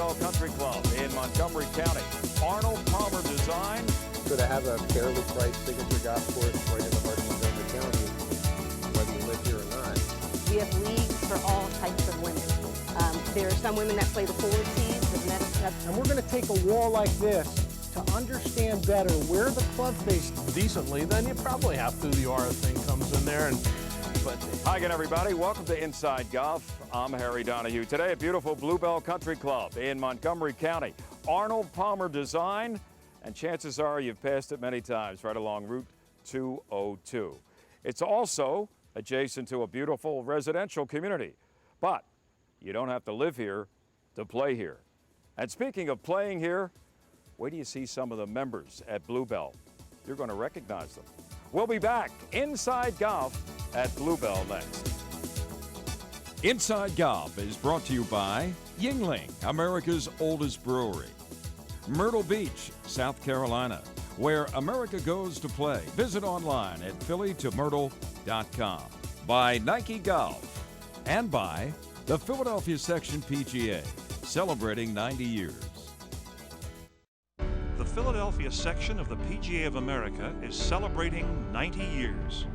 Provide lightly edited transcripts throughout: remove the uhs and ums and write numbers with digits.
Bluebell Country Club in Montgomery County. Arnold Palmer Design. So to have a fairly priced signature golf course right in the heart of Montgomery County, whether you live here or not. We have leagues for all types of women. There are some women that play the forward tees. And we're going to take a wall like this to understand better where the club faces decently. Then you probably have to. The aura thing comes in there. Hi again, everybody. Welcome to Inside Golf. I'm Harry Donahue. Today at beautiful Bluebell Country Club in Montgomery County. Arnold Palmer Design, and chances are you've passed it many times right along Route 202. It's also adjacent to a beautiful residential community, but you don't have to live here to play here. And speaking of playing here, wait till you see some of the members at Bluebell. You're going to recognize them. We'll be back Inside Golf at Bluebell next. Inside Golf is brought to you by Yingling, America's oldest brewery. Myrtle Beach, South Carolina, where America goes to play. Visit online at phillytomyrtle.com. By Nike Golf. And by the Philadelphia Section PGA, celebrating 90 years. The Philadelphia section of the PGA of America is celebrating 90 years.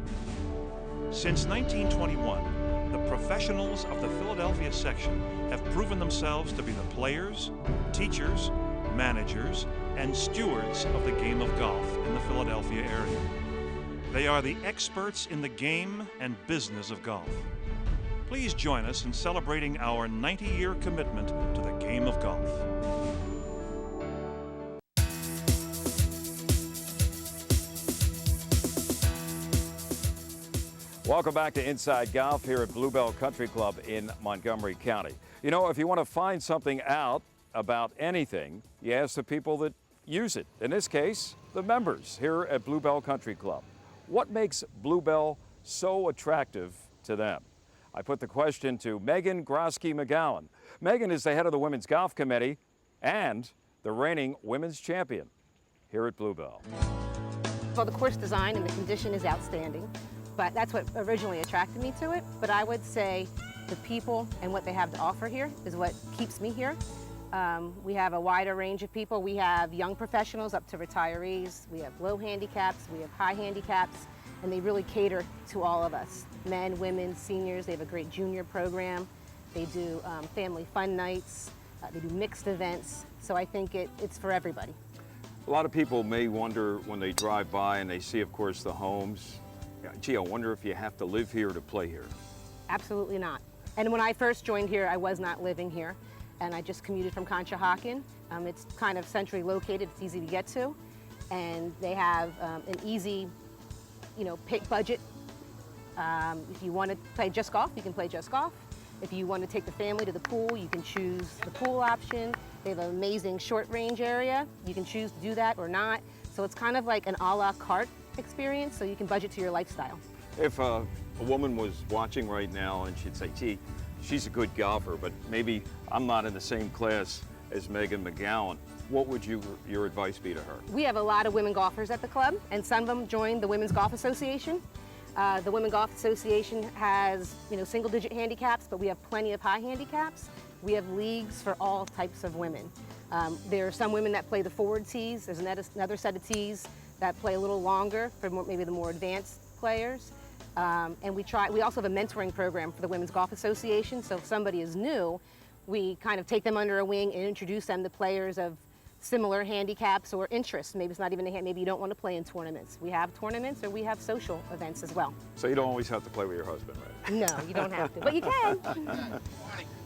Since 1921, the professionals of the Philadelphia section have proven themselves to be the players, teachers, managers, and stewards of the game of golf in the Philadelphia area. They are the experts in the game and business of golf. Please join us in celebrating our 90-year commitment to the game of golf. Welcome back to Inside Golf here at Bluebell Country Club in Montgomery County. You know, if you want to find something out about anything, you ask the people that use it. In this case, the members here at Bluebell Country Club. What makes Bluebell so attractive to them? I put the question to Megan Grosky-McGowan. Megan is the head of the Women's Golf Committee and the reigning women's champion here at Bluebell. Well, the course design and the condition is outstanding, but that's what originally attracted me to it. But I would say the people and what they have to offer here is what keeps me here. We have a wider range of people. We have young professionals up to retirees. We have low handicaps, we have high handicaps, and they really cater to all of us. Men, women, seniors. They have a great junior program. They do family fun nights. They do mixed events. So I think it's for everybody. A lot of people may wonder when they drive by and they see, of course, the homes. Gee, I wonder if you have to live here to play here. Absolutely not. And when I first joined here, I was not living here. And I just commuted from Conshohocken. It's kind of centrally located. It's easy to get to. And they have an easy, pick budget. If you want to play just golf, you can play just golf. If you want to take the family to the pool, you can choose the pool option. They have an amazing short range area. You can choose to do that or not. So it's kind of like an a la carte experience, so you can budget to your lifestyle. If a woman was watching right now and she'd say, gee, she's a good golfer, but maybe I'm not in the same class as Megan McGowan, what would your advice be to her? We have a lot of women golfers at the club, and some of them joined the Women's Golf Association. The Women's Golf Association has, single-digit handicaps, but we have plenty of high handicaps. We have leagues for all types of women. There are some women that play the forward tees. There's another set of tees that play a little longer for maybe the more advanced players. And we also have a mentoring program for the Women's Golf Association. So if somebody is new, we kind of take them under a wing and introduce them to players of similar handicaps or interests. Maybe it's not even maybe you don't want to play in tournaments. We have tournaments or we have social events as well. So you don't always have to play with your husband, right? No, you don't have to, but you can.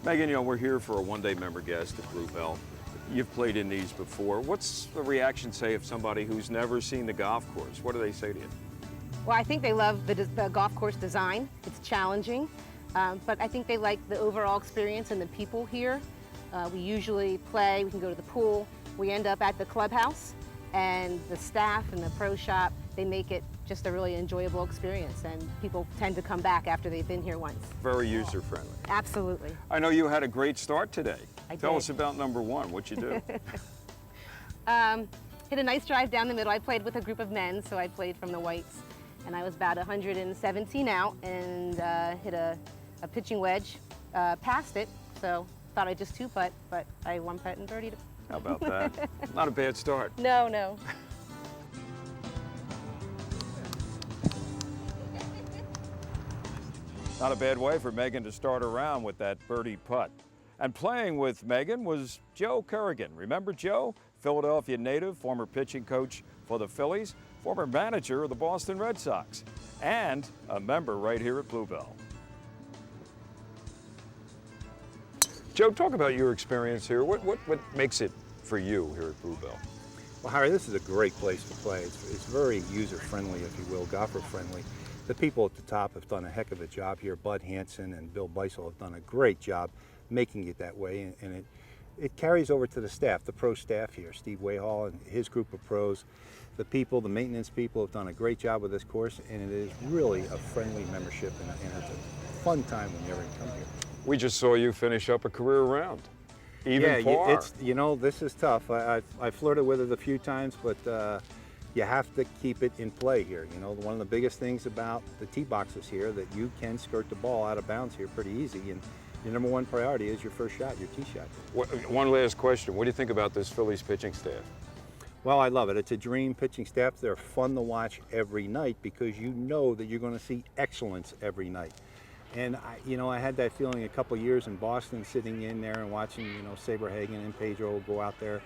Megan, we're here for a one-day member guest at Bluebell. You've played in these before. What's the reaction, say, of somebody who's never seen the golf course? What do they say to you? Well, I think they love the golf course design. It's challenging, but I think they like the overall experience and the people here. We usually play, we can go to the pool. We end up at the clubhouse, and the staff and the pro shop, they make it just a really enjoyable experience, and people tend to come back after they've been here once. Very user-friendly. Absolutely. I know you had a great start today. Tell did. us about number one. What'd you do? Hit a nice drive down the middle. I played with a group of men, so I played from the whites, and I was about 117 out and hit a pitching wedge past it. So thought I'd just two-putt, but I one-putt and birdied it. How about that? Not a bad start. No, no. Not a bad way for Megan to start around with that birdie putt. And playing with Megan was Joe Kerrigan. Remember Joe? Philadelphia native, former pitching coach for the Phillies, former manager of the Boston Red Sox, and a member right here at Bluebell. Joe, talk about your experience here. What makes it for you here at Bluebell? Well, Harry, this is a great place to play. It's very user-friendly, if you will, golfer-friendly. The people at the top have done a heck of a job here. Bud Hanson and Bill Beisel have done a great job making it that way, and it carries over to the staff, the pro staff here. Steve Wayhall and his group of pros, the people, the maintenance people have done a great job with this course, and it is really a friendly membership, and it's a fun time when you ever come here. We just saw you finish up a career round. Even par. It's, you know, this is tough. I flirted with it a few times, but you have to keep it in play here. You know, one of the biggest things about the tee boxes here that you can skirt the ball out of bounds here pretty easy, and your number one priority is your first shot, your tee shot. One last question. What do you think about this Phillies pitching staff? Well, I love it. It's a dream pitching staff. They're fun to watch every night because you know that you're going to see excellence every night. And I had that feeling a couple years in Boston, sitting in there and watching, Saberhagen and Pedro go out there.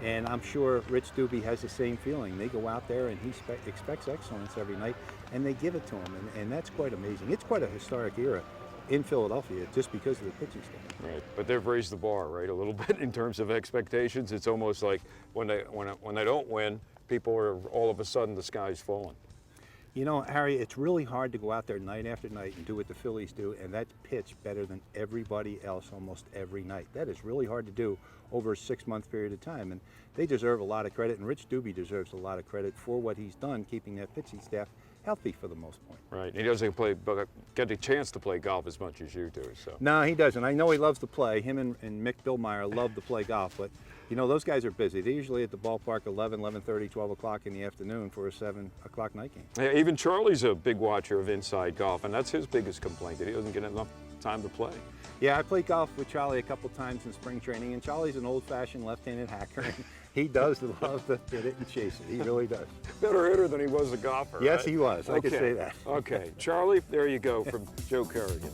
And I'm sure Rich Doobie has the same feeling. They go out there and he expects excellence every night, and they give it to him. And that's quite amazing. It's quite a historic era in Philadelphia just because of the pitching staff. Right, but they've raised the bar, right, a little bit in terms of expectations. It's almost like when they don't win, people are all of a sudden the sky's falling. You know, Harry, it's really hard to go out there night after night and do what the Phillies do, and that's pitch better than everybody else almost every night. That is really hard to do over a 6-month period of time, and they deserve a lot of credit, and Rich Doobie deserves a lot of credit for what he's done, keeping that pitching staff healthy for the most part. Right, he doesn't get the chance to play golf as much as you do. So. No, he doesn't. I know he loves to play. Him and Mick Billmeyer love to play golf, but those guys are busy. They're usually at the ballpark 11:30, 12 o'clock in the afternoon for a 7 o'clock night game. Yeah, even Charlie's a big watcher of inside golf, and that's his biggest complaint, that he doesn't get enough time to play. Yeah, I played golf with Charlie a couple times in spring training, and Charlie's an old-fashioned left-handed hacker. He does love to hit it and chase it. He really does. Better hitter than he was a golfer. Yes, right? he was. I could say that. Okay, Charlie, there you go from Joe Kerrigan.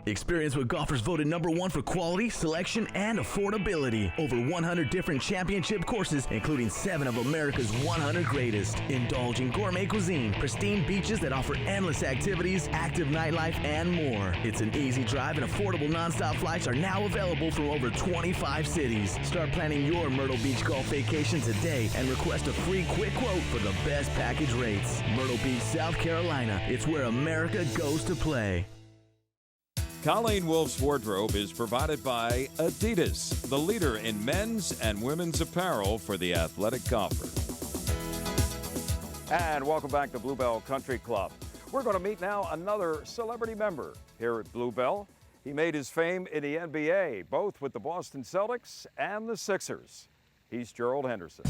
Experience what golfers voted #1 for quality, selection, and affordability. Over 100 different championship courses, including 7 of America's 100 greatest. Indulge in gourmet cuisine, pristine beaches that offer endless activities, active nightlife, and more. It's an easy drive, and affordable nonstop flights are now available from over 25 cities. Start planning your Myrtle Beach golf vacation today and request a free quick quote for the best package rates. Myrtle Beach, South Carolina. It's where America goes to play. Colleen Wolf's wardrobe is provided by Adidas, the leader in men's and women's apparel for the athletic golfer. And welcome back to Bluebell Country Club. We're going to meet now another celebrity member here at Bluebell. He made his fame in the NBA, both with the Boston Celtics and the Sixers. He's Gerald Henderson.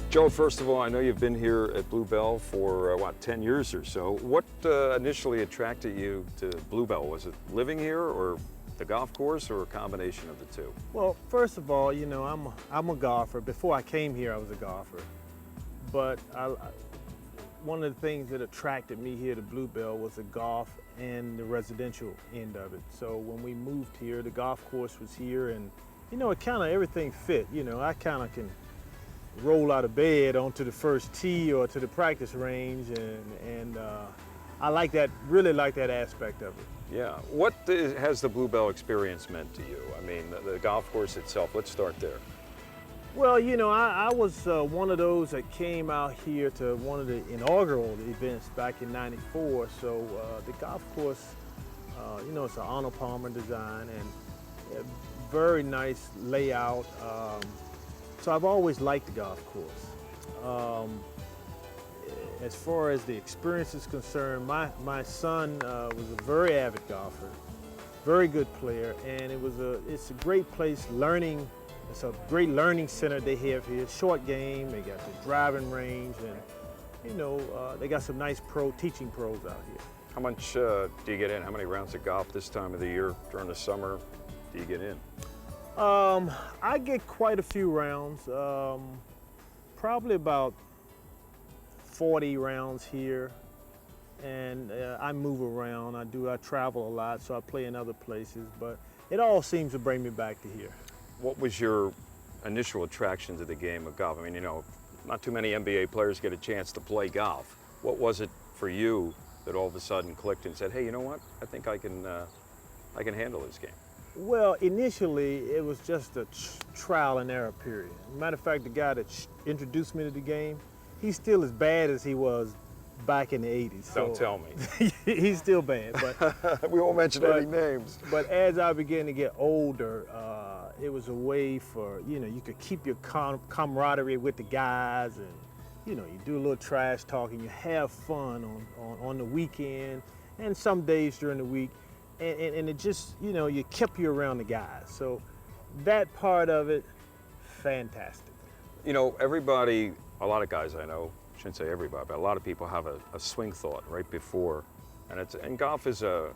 Joe, first of all, I know you've been here at Bluebell for, 10 years or so. What initially attracted you to Bluebell? Was it living here or the golf course or a combination of the two? Well, first of all, I'm a golfer. Before I came here, I was a golfer. But one of the things that attracted me here to Bluebell was the golf and the residential end of it. So when we moved here, the golf course was here, and, it kind of everything fit. I kind of can roll out of bed onto the first tee or to the practice range, and I really like that aspect of it. Yeah. What has the Bluebell experience meant to you? I mean, the golf course itself, let's start there. Well, I was one of those that came out here to one of the inaugural events back in '94, so the golf course, it's an Arnold Palmer design and a very nice layout. So I've always liked the golf course. As far as the experience is concerned, my son was a very avid golfer, very good player, and it's a great place learning. It's a great learning center they have here. Short game, they got the driving range, and they got some nice teaching pros out here. How much do you get in? How many rounds of golf this time of the year during the summer do you get in? I get quite a few rounds, probably about 40 rounds here, and I move around. I travel a lot, so I play in other places, but it all seems to bring me back to here. What was your initial attraction to the game of golf? I mean, you know, not too many NBA players get a chance to play golf. What was it for you that all of a sudden clicked and said, hey, you know what? I think I can handle this game? Well, initially, it was just a trial and error period. Matter of fact, the guy that introduced me to the game, he's still as bad as he was back in the 80s. Don't tell me. He's still bad, but we won't mention any names. But as I began to get older, it was a way for, you know, you could keep your camaraderie with the guys, and, you know, you do a little trash talking, you have fun on the weekend and some days during the week. And it just, you know, you kept you around the guys. So that part of it, fantastic. You know, everybody, a lot of guys I know, shouldn't say everybody, but a lot of people have a swing thought right before. And golf is a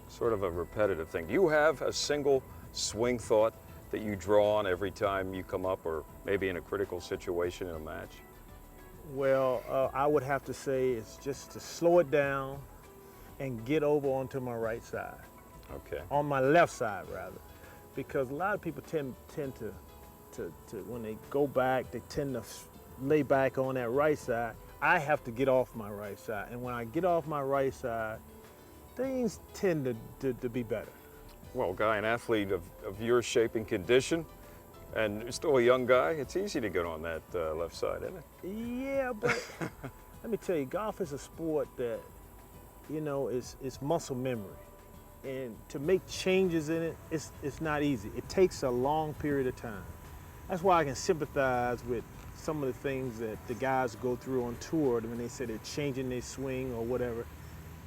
sort of a repetitive thing. Do you have a single swing thought that you draw on every time you come up, or maybe in a critical situation in a match? Well, I would have to say it's just to slow it down and get over onto my right side. Okay. On my left side, rather. Because a lot of people tend to when they go back, they tend to lay back on that right side. I have to get off my right side. And when I get off my right side, things tend to be better. Well, Guy, an athlete of your shape and condition, and you're still a young guy, it's easy to get on that left side, isn't it? Yeah, but let me tell you, golf is a sport that, you know, it's muscle memory. And to make changes in it, it's not easy. It takes a long period of time. That's why I can sympathize with some of the things that the guys go through on tour when they say they're changing their swing or whatever.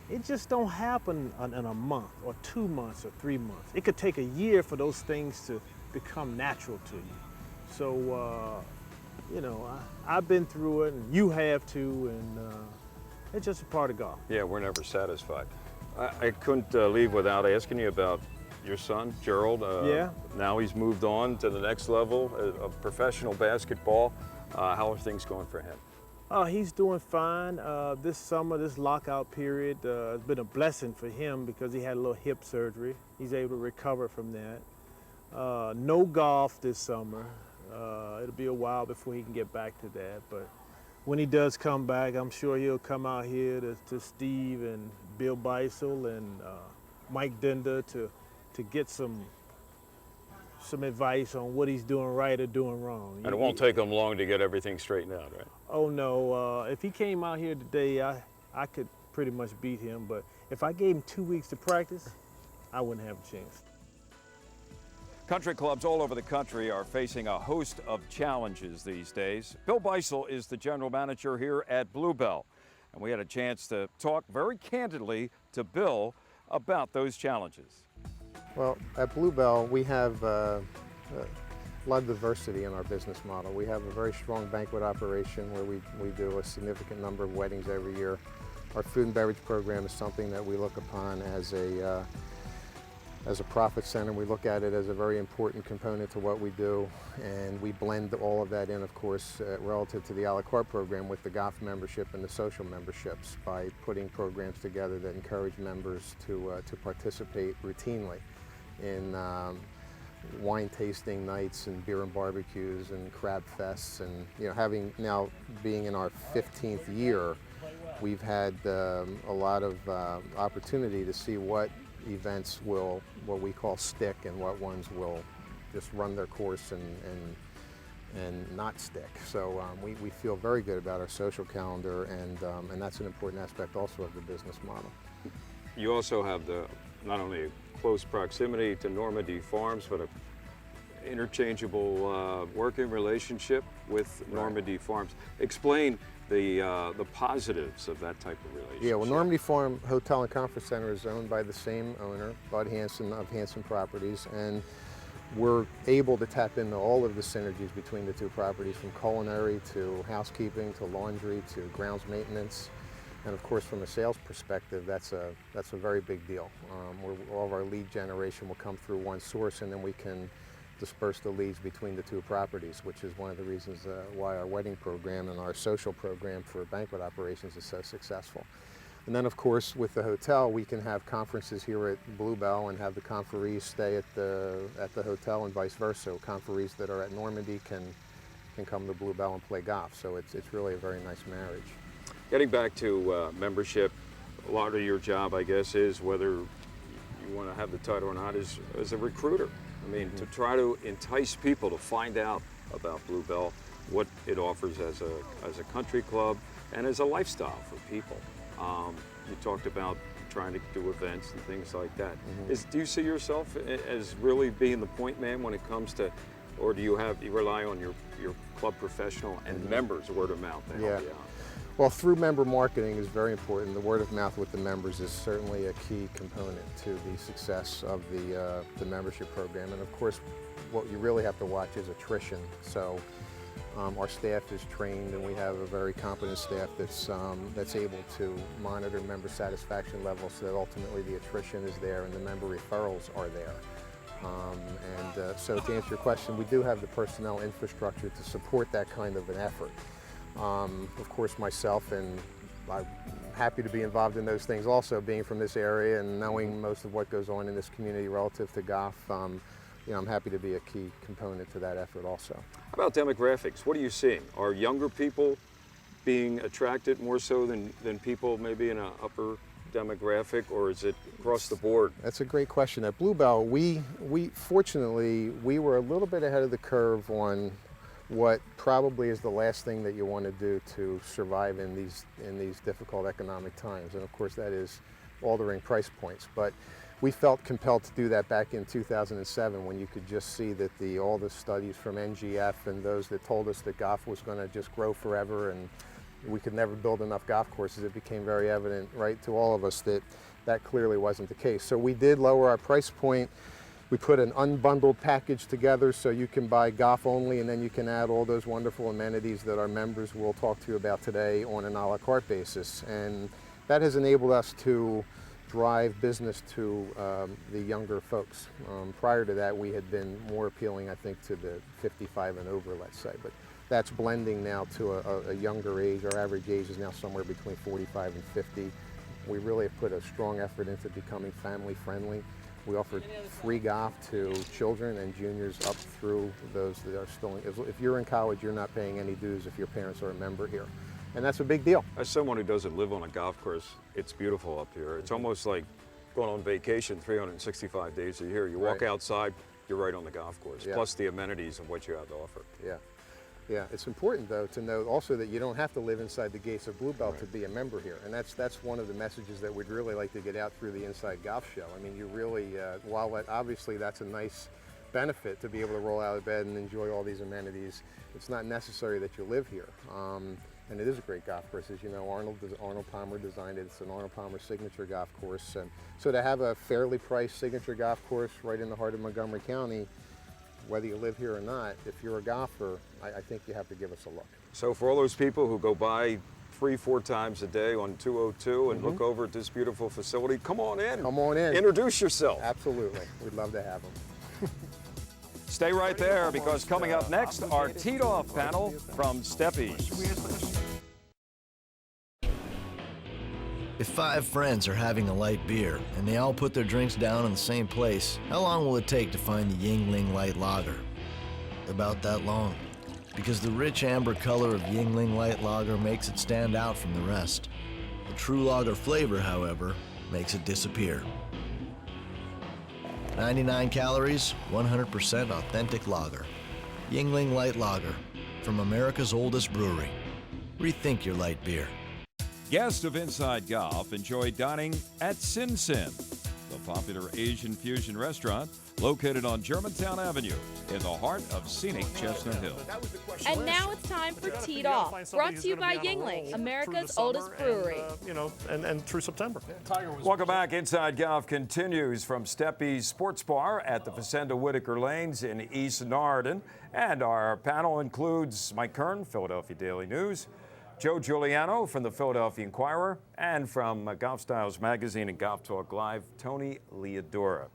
It just don't happen in a month or 2 months or 3 months. It could take a year for those things to become natural to you. So, you know, I've been through it, and you have too, and it's just a part of golf. Yeah, we're never satisfied. I couldn't leave without asking you about your son, Gerald. Yeah. Now he's moved on to the next level of professional basketball. How are things going for him? He's doing fine. This summer, this lockout period has been a blessing for him because he had a little hip surgery. He's able to recover from that. No golf this summer. It'll be a while before he can get back to that, but when he does come back, I'm sure he'll come out here to Steve and Bill Beisel and Mike Dender to get some advice on what he's doing right or doing wrong. And it won't take him long to get everything straightened out, right? Oh no, if he came out here today, I could pretty much beat him, but if I gave him 2 weeks to practice, I wouldn't have a chance. Country clubs all over the country are facing a host of challenges these days. Bill Beisel is the general manager here at Bluebell, and we had a chance to talk very candidly to Bill about those challenges. Well, at Bluebell, we have a lot of diversity in our business model. We have a very strong banquet operation where we do a significant number of weddings every year. Our food and beverage program is something that we look upon as a profit center. We look at it as a very important component to what we do, and we blend all of that in, of course, relative to the a la carte program with the golf membership and the social memberships by putting programs together that encourage members to participate routinely in wine tasting nights and beer and barbecues and crab fests. And, you know, being in our 15th year, we've had a lot of opportunity to see what events will, what we call stick, and what ones will just run their course and not stick. So we feel very good about our social calendar, and that's an important aspect also of the business model. You also have not only a close proximity to Normandy Farms, but an interchangeable working relationship with Normandy Farms. Explain the positives of that type of relationship. Yeah, well, Normandy Farm Hotel and Conference Center is owned by the same owner, Bud Hanson of Hanson Properties, and we're able to tap into all of the synergies between the two properties, from culinary to housekeeping to laundry to grounds maintenance. And of course, from a sales perspective, that's a very big deal. Where all of our lead generation will come through one source, and then we can disperse the leads between the two properties, which is one of the reasons why our wedding program and our social program for banquet operations is so successful. And then, of course, with the hotel, we can have conferences here at Bluebell and have the conferees stay at the hotel and vice versa. Conferees that are at Normandy can come to Bluebell and play golf. So it's really a very nice marriage. Getting back to membership, a lot of your job, I guess, is whether you want to have the title or not, is as a recruiter. I mean, to try to entice people to find out about Bluebell, what it offers as a country club and as a lifestyle for people. You talked about trying to do events and things like that. Do you see yourself as really being the point man when it comes to, or do you rely on your club professional and members word of mouth to help you out? Well, through member marketing is very important. The word of mouth with the members is certainly a key component to the success of the membership program. And of course, what you really have to watch is attrition. So our staff is trained, and we have a very competent staff that's able to monitor member satisfaction levels so that ultimately the attrition is there and the member referrals are there. So to answer your question, we do have the personnel infrastructure to support that kind of an effort. Of course, myself, and I'm happy to be involved in those things also, being from this area and knowing most of what goes on in this community relative to golf. I'm happy to be a key component to that effort also. How about demographics? What are you seeing? Are younger people being attracted more so than people maybe in an upper demographic, or is it across the board? That's a great question. At Bluebell, we fortunately, we were a little bit ahead of the curve on what probably is the last thing that you want to do to survive in these difficult economic times. And of course, that is altering price points. But we felt compelled to do that back in 2007 when you could just see that all the studies from NGF and those that told us that golf was going to just grow forever and we could never build enough golf courses, it became very evident, right, to all of us that clearly wasn't the case. So we did lower our price point. We put an unbundled package together so you can buy golf only, and then you can add all those wonderful amenities that our members will talk to you about today on an a la carte basis. And that has enabled us to drive business to the younger folks. Prior to that, we had been more appealing, I think, to the 55 and over, let's say. But that's blending now to a younger age. Our average age is now somewhere between 45 and 50. We really have put a strong effort into becoming family friendly. We offered free golf to children and juniors up through those that are still if you're in college, you're not paying any dues if your parents are a member here. And that's a big deal. As someone who doesn't live on a golf course, it's beautiful up here. It's almost like going on vacation 365 days a year. You walk outside, you're right on the golf course, plus the amenities and what you have to offer. Yeah, it's important though to know also that you don't have to live inside the gates of Bluebell to be a member here, and that's one of the messages that we'd really like to get out through the Inside Golf Show. I mean, you really, while obviously that's a nice benefit to be able to roll out of bed and enjoy all these amenities, it's not necessary that you live here. And it is a great golf course. As you know, Arnold Palmer designed it. It's an Arnold Palmer signature golf course. And so to have a fairly priced signature golf course right in the heart of Montgomery County, whether you live here or not, if you're a golfer, I think you have to give us a look. So for all those people who go by 3-4 times a day on 202 and look over at this beautiful facility, come on in. Come on in. Introduce yourself. Absolutely. We'd love to have them. Stay right there, because coming up next, our teed off panel from Steppies. If 5 friends are having a light beer and they all put their drinks down in the same place, how long will it take to find the Yingling Light Lager? About that long, because the rich amber color of Yingling Light Lager makes it stand out from the rest. The true lager flavor, however, makes it disappear. 99 calories, 100% authentic lager. Yingling Light Lager, from America's oldest brewery. Rethink your light beer. Guests of Inside Golf enjoy dining at Sin Sin, the popular Asian fusion restaurant located on Germantown Avenue in the heart of scenic Chestnut Hill. And now it's time for Teed Off, brought to you by Yingling, America's oldest brewery. And through September. Welcome back. Inside Golf continues from Steppies Sports Bar at the Facenda Whitaker Lanes in East Narden. And our panel includes Mike Kern, Philadelphia Daily News, Joe Giuliano from the Philadelphia Inquirer, and from Golf Styles Magazine and Golf Talk Live, Tony Leodora.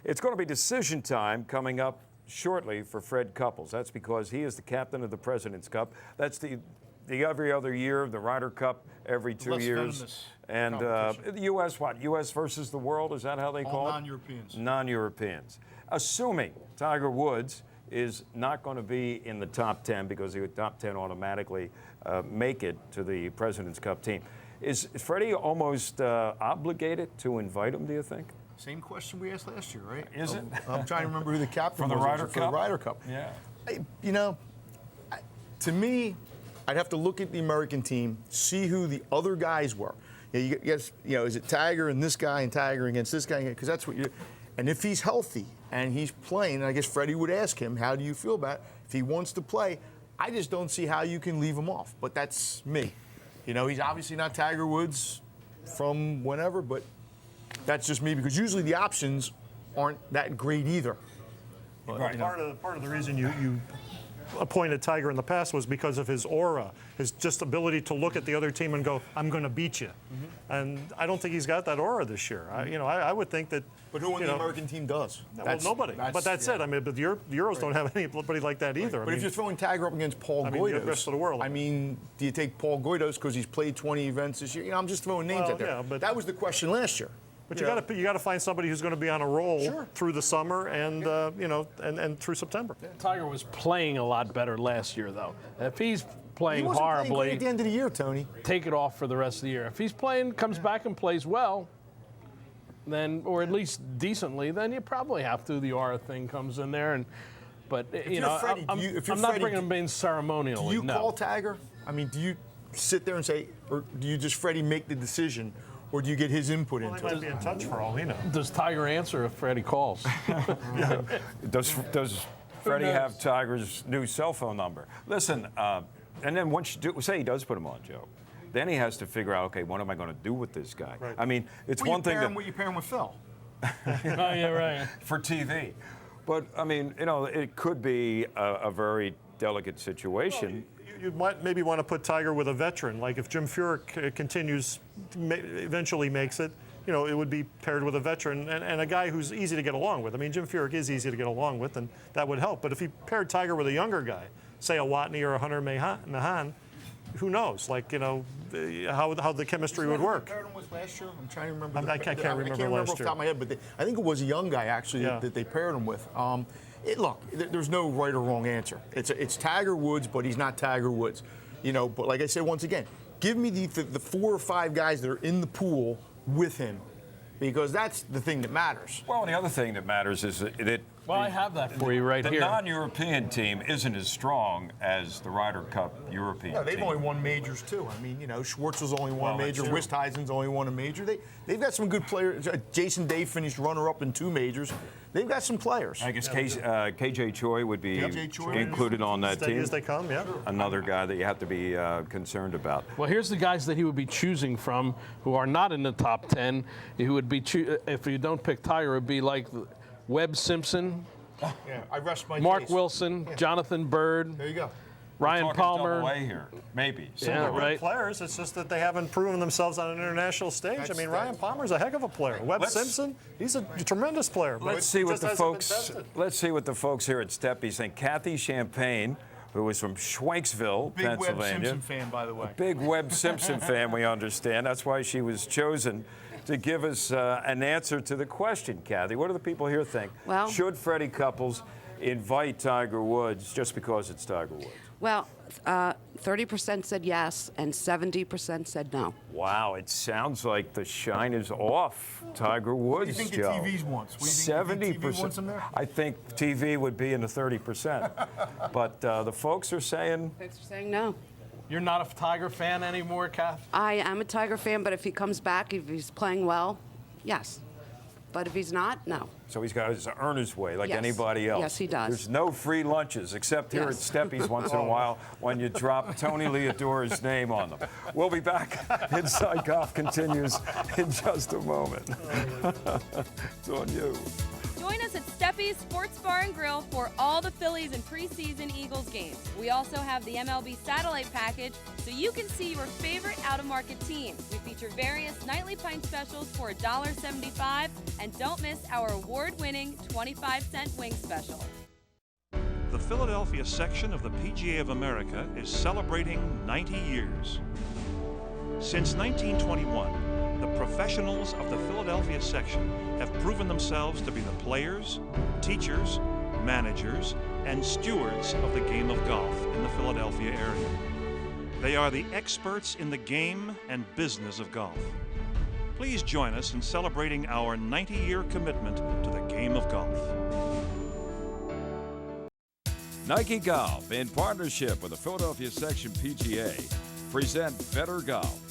It's going to be decision time coming up shortly for Fred Couples. That's because he is the captain of the President's Cup. That's the every other year, the Ryder Cup every 2 years. And the U.S. what? U.S. versus the world? Is that how they call it? Non-Europeans. Non-Europeans. Assuming Tiger Woods is not going to be in the top 10 because the top 10 automatically make it to the President's Cup team. Is Freddie almost obligated to invite him, do you think? Same question we asked last year, right? Is it? I'm trying to remember who the captain For the was Ryder for Cup? the Ryder Cup. Yeah. To me, I'd have to look at the American team, see who the other guys were. You guess, is it Tiger and this guy and Tiger against this guy? Because that's what you. And if he's healthy and he's playing, I guess Freddie would ask him, how do you feel about it? If he wants to play, I just don't see how you can leave him off. But that's me. He's obviously not Tiger Woods from whenever, but that's just me because usually the options aren't that great either. But, Right. Part of the reason you appointed Tiger in the past was because of his aura, his just ability to look at the other team and go, I'm going to beat you. And I don't think he's got that aura this year. I would think that. But who on the American team does? Well, nobody. But that's it. I mean, but the Euros don't have anybody like that either. But if you're throwing Tiger up against Paul Goydos, the rest of the world. do you take Paul Goydos because he's played 20 events this year? I'm just throwing names out there. Yeah, but that was the question last year. But you got to find somebody who's going to be on a roll through the summer and and through September. Tiger was playing a lot better last year, though. If he's playing He wasn't horribly, playing great at the end of the year, Tony. take it off for the rest of the year. If he's comes back and plays well, then, or at least decently, then you probably have to. The aura thing comes in there, but Freddie, I'm not bringing him in ceremonially. Do you call Tiger? Do you sit there and say, or do you just Freddie make the decision, or do you get his input Well, into they it? might be in touch for all he knows. Does Tiger answer if Freddie calls? Does Freddie have Tiger's new cell phone number? Listen, and then once you say he does put him on, Joe, then he has to figure out, okay, what am I going to do with this guy? Right. It's Well, one thing you pair him with Phil. Oh, yeah, right. for TV, but it could be a very delicate situation. You might maybe want to put Tiger with a veteran. Like if Jim Furyk continues, eventually makes it, it would be paired with a veteran and a guy who's easy to get along with. Jim Furyk is easy to get along with, and that would help. But if he paired Tiger with a younger guy, say a Watney or a Hunter Mahan, who knows? How the chemistry would work. Paired him with last year? I'm trying to remember. I can't remember off last the year. top of my head, but I think it was a young guy actually that they paired him with. Look, there's no right or wrong answer. It's Tiger Woods, but he's not Tiger Woods. But like I said once again, give me the 4 or 5 guys that are in the pool with him, because that's the thing that matters. Well, the other thing that matters is that Well, I have that for you right the here. non-European team isn't as strong as the Ryder Cup European Yeah, they've team. only won majors too. Schwartzel's only won a major. that's true. Wistheisen's only won a major. They've got some good players. Jason Day finished runner-up in 2 majors. They've got some players. I guess KJ Choi would be included on that Steady team. as they come, yeah. Another guy that you have to be concerned about. Well, here's the guys that he would be choosing from who are not in the top 10. He would be, if you don't pick Tiger, it would be like Webb Simpson, Yeah, I rest my Mark case. Wilson, Jonathan Bird, There you go. Ryan Talking Palmer. double A here, maybe. Yeah, They're good right. players. It's just that they haven't proven themselves on an international stage. Ryan Palmer's a heck of a player. Webb Simpson, he's a tremendous player. But Let's see what just the hasn't been folks. tested. Let's see what the folks here at Steppies think. Kathy Champagne, who is from Schwenksville, Big Webb Pennsylvania. Simpson fan, by the way. Big Webb Simpson fan, we understand. That's why she was chosen to give us an answer to the question, Kathy. What do the people here think? Well, should Freddie Couples invite Tiger Woods just because it's Tiger Woods? Well, 30% said yes and 70% said no. Wow, it sounds like the shine is off Tiger Woods, What do you think Joe. the TVs wants? What do you think the TV wants him there? I think TV would be in the 30%. But the folks are saying... Folks are saying no. You're not a Tiger fan anymore, Kath? I am a Tiger fan, but if he comes back, if he's playing well, yes. But if he's not, no. So he's got to earn his way like Yes. anybody else. Yes, he does. There's no free lunches except here Yes. at Steppies once in a while when you drop Tony Leodora's name on them. We'll be back. Inside Golf continues in just a moment. It's on you. Join us at Pepe's Sports Bar and Grill for all the Phillies and preseason Eagles games. We also have the MLB satellite package so you can see your favorite out-of-market team. We feature various nightly pint specials for $1.75, and don't miss our award-winning 25-cent wing special. The Philadelphia section of the PGA of America is celebrating 90 years. Since 1921, the professionals of the Philadelphia section have proven themselves to be the players, teachers, managers, and stewards of the game of golf in the Philadelphia area. They are the experts in the game and business of golf. Please join us in celebrating our 90-year commitment to the game of golf. Nike Golf, in partnership with the Philadelphia Section PGA, present Better Golf.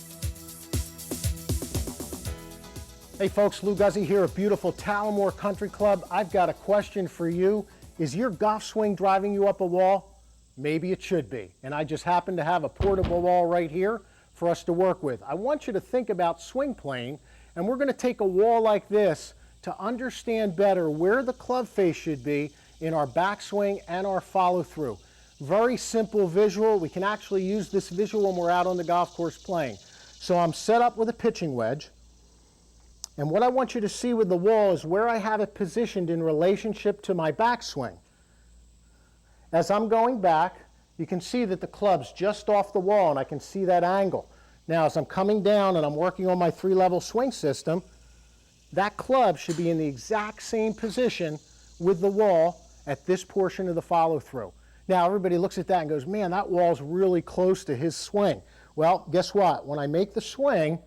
Hey folks, Lou Guzzi here at beautiful Tallamore Country Club. I've got a question for you. Is your golf swing driving you up a wall? Maybe it should be. And I just happen to have a portable wall right here for us to work with. I want you to think about swing playing, and we're going to take a wall like this to understand better where the club face should be in our backswing and our follow through. Very simple visual. We can actually use this visual when we're out on the golf course playing. So I'm set up with a pitching wedge. And what I want you to see with the wall is where I have it positioned in relationship to my backswing. As I'm going back, you can see that the club's just off the wall, and I can see that angle. Now, as I'm coming down and I'm working on my 3-level swing system, that club should be in the exact same position with the wall at this portion of the follow-through. Now, everybody looks at that and goes, man, that wall's really close to his swing. Well, guess what? When I make the swing,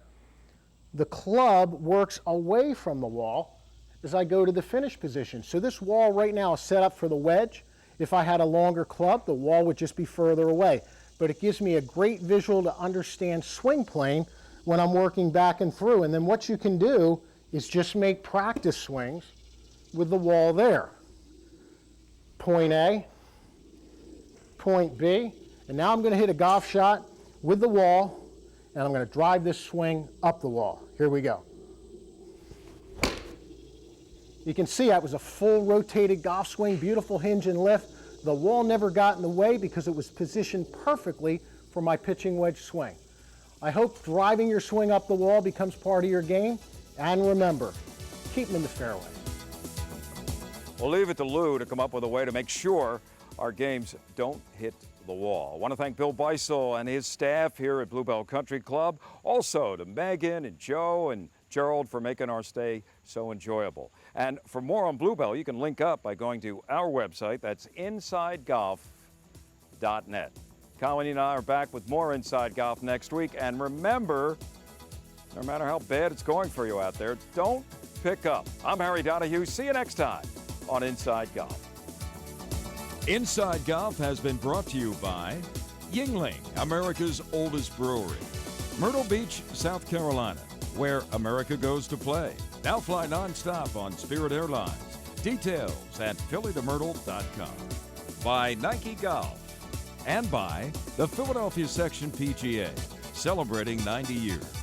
the club works away from the wall as I go to the finish position. So this wall right now is set up for the wedge. If I had a longer club, the wall would just be further away. But it gives me a great visual to understand swing playing when I'm working back and through. And then what you can do is just make practice swings with the wall there. Point A, point B, and now I'm going to hit a golf shot with the wall, and I'm going to drive this swing up the wall. Here we go. You can see that was a full rotated golf swing, beautiful hinge and lift. The wall never got in the way because it was positioned perfectly for my pitching wedge swing. I hope driving your swing up the wall becomes part of your game, and remember, keep them in the fairway. We'll leave it to Lou to come up with a way to make sure our games don't hit the wall. I want to thank Bill Beisel and his staff here at Bluebell Country Club. Also to Megan and Joe and Gerald for making our stay so enjoyable. And for more on Bluebell, you can link up by going to our website. That's InsideGolf.net. Colleen and I are back with more Inside Golf next week. And remember, no matter how bad it's going for you out there, don't pick up. I'm Harry Donahue. See you next time on Inside Golf. Inside Golf has been brought to you by Yingling, America's oldest brewery. Myrtle Beach, South Carolina, where America goes to play. Now fly nonstop on Spirit Airlines. Details at phillytomyrtle.com. By Nike Golf. And by the Philadelphia Section PGA, celebrating 90 years.